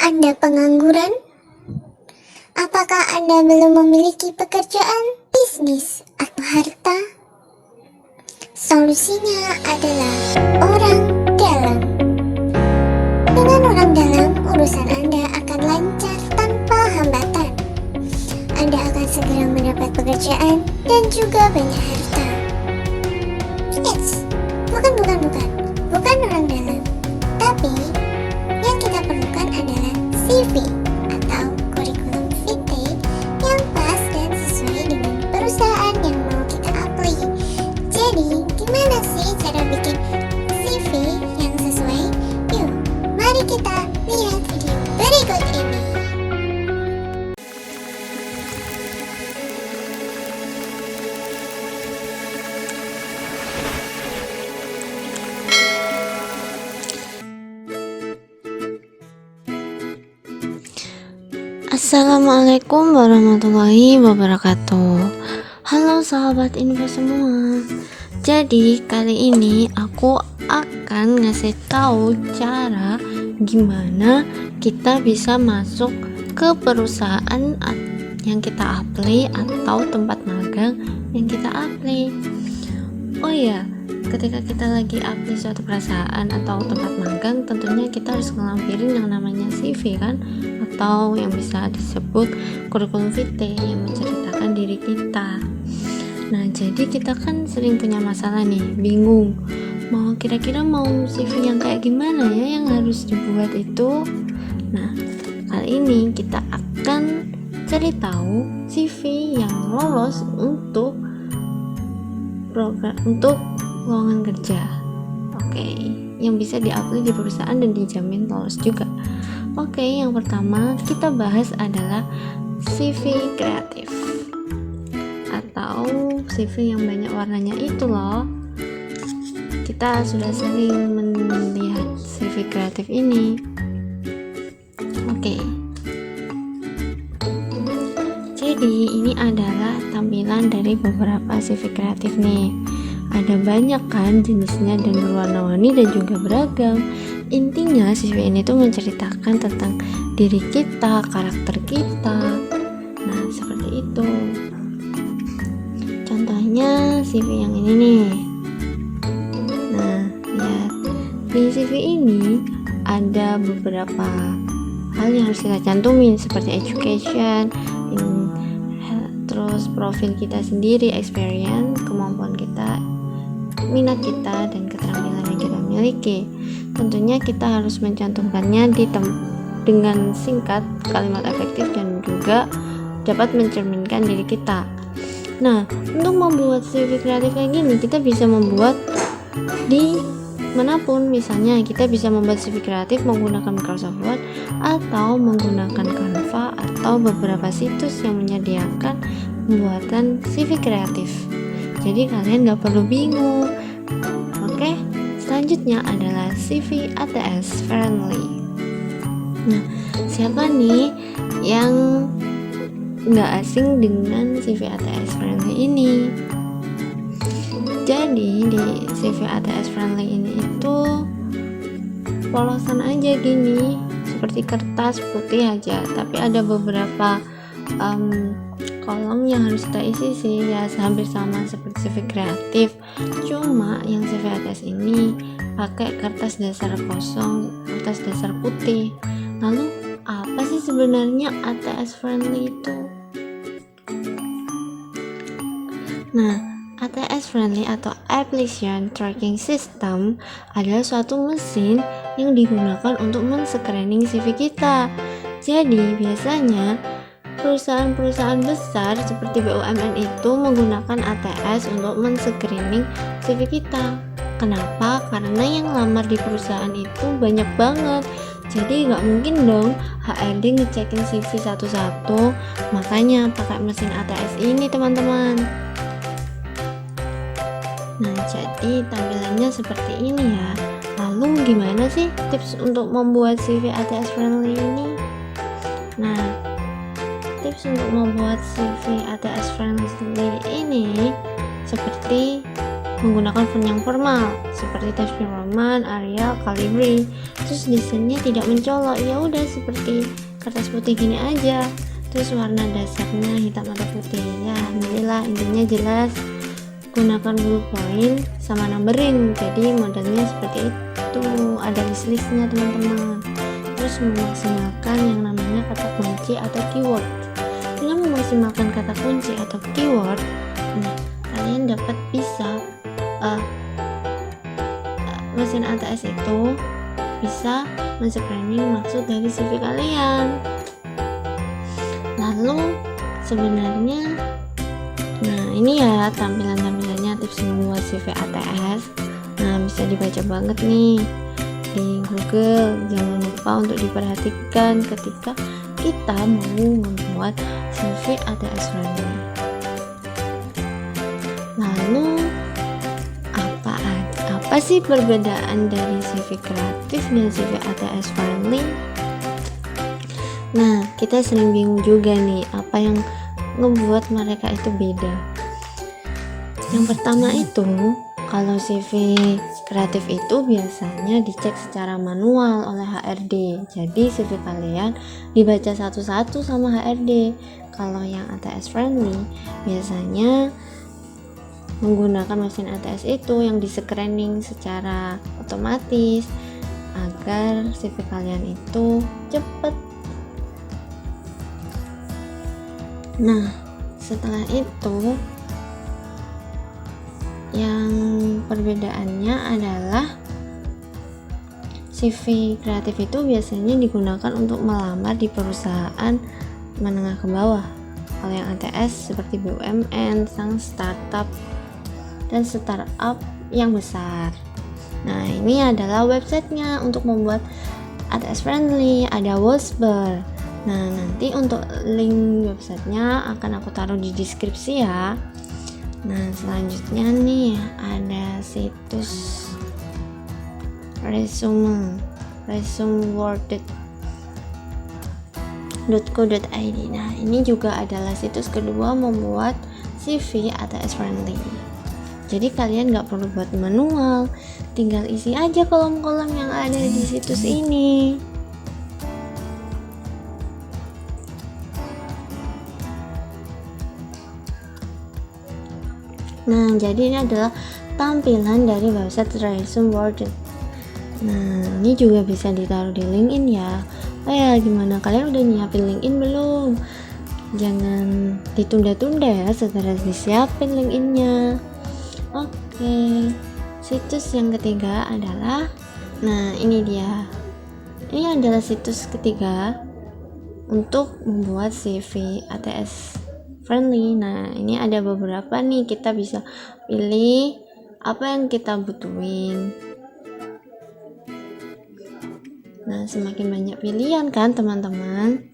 Anda pengangguran? Apakah Anda belum memiliki pekerjaan, bisnis, atau harta? Solusinya adalah orang dalam. Dengan orang dalam, urusan Anda akan lancar tanpa hambatan. Anda akan segera mendapat pekerjaan dan juga banyak harta. Eits, bukan orang dalam. Tapi, yang kita perlukan adalah CV atau kurikulum vitae yang pas dan sesuai dengan perusahaan yang mau kita apply. Jadi, gimana sih cara bikin CV yang sesuai? Yuk, mari kita lihat video berikut ini. Assalamualaikum warahmatullahi wabarakatuh. Halo sahabat info semua. Jadi kali ini aku akan ngasih tahu cara gimana kita bisa masuk ke perusahaan yang kita apply atau tempat magang yang kita apply. Oh iya, ketika kita lagi apply suatu perusahaan atau tempat magang, tentunya kita harus ngelampirin yang namanya CV kan, atau yang bisa disebut kurikulum vitae yang menceritakan diri kita. Nah, jadi kita kan sering punya masalah nih, bingung kira-kira mau CV yang kayak gimana ya yang harus dibuat itu. Nah, kali ini kita akan cari tahu CV yang lolos untuk lowongan kerja. Oke, yang bisa di-apply di perusahaan dan dijamin lolos juga. Oke, yang pertama kita bahas adalah CV kreatif atau CV yang banyak warnanya itu loh. Kita sudah sering melihat CV kreatif ini. Oke, jadi ini adalah tampilan dari beberapa CV kreatif nih. Ada banyak kan jenisnya dan berwarna-warni dan juga beragam. Intinya CV ini tuh menceritakan tentang diri kita, karakter kita. Nah, seperti itu. Contohnya CV yang ini nih. Nah, lihat. Di CV ini ada beberapa hal yang harus kita cantumin seperti education, terus profil kita sendiri, experience, kemampuan kita, minat kita, dan keterampilan yang kita miliki. Tentunya kita harus mencantumkannya dengan singkat, kalimat efektif, dan juga dapat mencerminkan diri kita. Nah, untuk membuat CV kreatif kayak gini, kita bisa membuat di manapun. Misalnya kita bisa membuat CV kreatif menggunakan Microsoft Word atau menggunakan Canva atau beberapa situs yang menyediakan pembuatan CV kreatif. Jadi kalian gak perlu bingung. Oke, selanjutnya adalah CV ATS friendly. Nah, siapa nih yang gak asing dengan CV ATS friendly ini? Jadi di CV ATS friendly ini itu polosan aja gini, seperti kertas putih aja, tapi ada beberapa kolom yang harus kita isi sih, ya hampir sama seperti CV kreatif. Cuma yang CV ATS ini pakai kertas dasar kosong, kertas dasar putih. Lalu apa sih sebenarnya ATS friendly itu? Nah, ATS friendly atau Application Tracking System adalah suatu mesin yang digunakan untuk men-screening CV kita. Jadi biasanya perusahaan-perusahaan besar seperti BUMN itu menggunakan ATS untuk men-screening CV kita. Kenapa? Karena yang lamar di perusahaan itu banyak banget. Jadi nggak mungkin dong HRD ngecekin CV satu-satu. Makanya pakai mesin ATS ini teman-teman. Nah, jadi tampilannya seperti ini ya. Lalu gimana sih tips untuk membuat CV ATS friendly ini? Nah, tips untuk membuat CV ATS friendly ini seperti menggunakan font yang formal seperti Times New Roman, Arial, Calibri. Terus desainnya tidak mencolok, ya udah seperti kertas putih gini aja. Terus warna dasarnya hitam atau putih, ya alhamdulillah, intinya jelas. Gunakan ballpoint sama numbering, jadi modelnya seperti itu, ada list-listnya teman-teman. Terus memaksimalkan yang namanya kata kunci atau keyword. Dengan memaksimalkan kata kunci atau keyword, nah kalian dapat bisa mesin ATS itu bisa men-screening maksud dari CV kalian. Lalu sebenarnya, nah ini ya tampilannya tips membuat CV ATS. Nah bisa dibaca banget nih di Google. Jangan lupa untuk diperhatikan ketika kita mau membuat CV ATS friendly. Lalu apa sih perbedaan dari CV kreatif dan CV ATS friendly? Nah, kita sering bingung juga nih apa yang ngebuat mereka itu beda. Yang pertama itu, kalau CV kreatif itu biasanya dicek secara manual oleh HRD. Jadi CV kalian dibaca satu-satu sama HRD. Kalau yang ATS friendly biasanya menggunakan mesin ATS itu yang di-screening secara otomatis agar CV kalian itu cepat. Nah, setelah itu yang perbedaannya adalah CV kreatif itu biasanya digunakan untuk melamar di perusahaan menengah ke bawah. Kalau yang ATS seperti BUMN, sang startup dan startup yang besar. Nah, ini adalah websitenya untuk membuat ATS friendly, ada Wosber. Nah, nanti untuk link websitenya akan aku taruh di deskripsi ya. Nah, selanjutnya nih ada situs resumeworded.co.id. Nah, ini juga adalah situs kedua membuat CV ATS friendly. Jadi kalian nggak perlu buat manual, tinggal isi aja kolom-kolom yang ada di situs ini. Nah, jadi ini adalah tampilan dari website resumeworded. Nah, ini juga bisa ditaruh di LinkedIn ya. Oh ya, gimana? Kalian udah nyiapin LinkedIn belum? Jangan ditunda-tunda ya, segera disiapin LinkedIn-nya. Oke, situs yang ketiga adalah, nah ini dia. Ini adalah situs ketiga untuk membuat CV ATS friendly. Nah, ini ada beberapa nih, kita bisa pilih apa yang kita butuhin. Nah, semakin banyak pilihan kan teman-teman.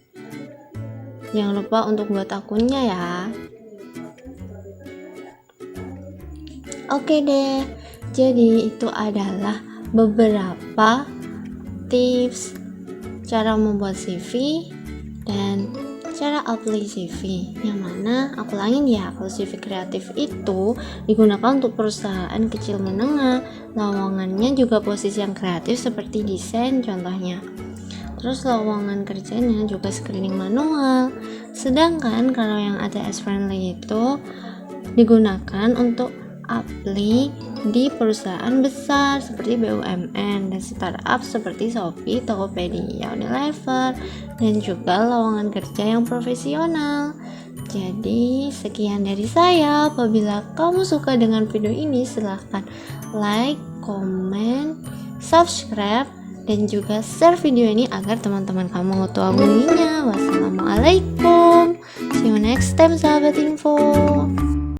Jangan lupa untuk buat akunnya ya. Oke deh, jadi itu adalah beberapa tips cara membuat CV dan cara apply CV. Yang mana aku ulangin ya, kalau CV kreatif itu digunakan untuk perusahaan kecil menengah, lowongannya juga posisi yang kreatif seperti desain contohnya. Terus lowongan kerjanya juga screening manual. Sedangkan kalau yang ATS friendly itu digunakan untuk apply di perusahaan besar seperti BUMN dan startup seperti Shopee, Tokopedia, Unilever, dan juga lowongan kerja yang profesional. Jadi sekian dari saya. Apabila kamu suka dengan video ini, silahkan like, comment, subscribe, dan juga share video ini agar teman-teman kamu mengetahuinya. Wassalamualaikum. See you next time, sahabat info.